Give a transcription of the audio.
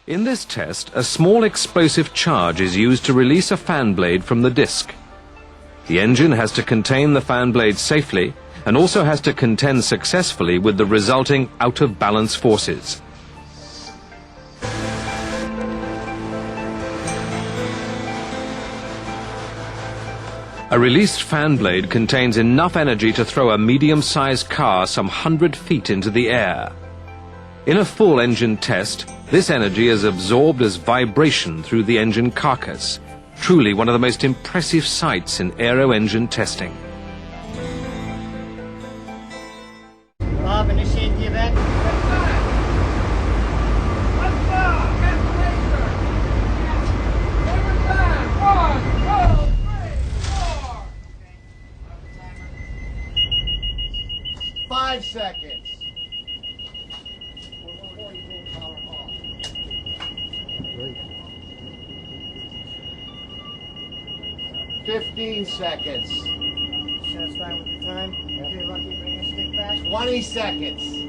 In this test, a small explosive charge is used to release a fan blade from the disc. The engine has to contain the fan blade safely and also has to contend successfully with the resulting out-of-balance forces. A released fan blade contains enough energy to throw a medium-sized car some 100 feet into the air. In a full engine test, this energy is absorbed as vibration through the engine carcass. Truly one of the most impressive sights in aero engine testing. Bob, initiate the event. Five seconds. 15 seconds. Satisfied with the time? Okay, Lucky, bring your stick back. 20 seconds.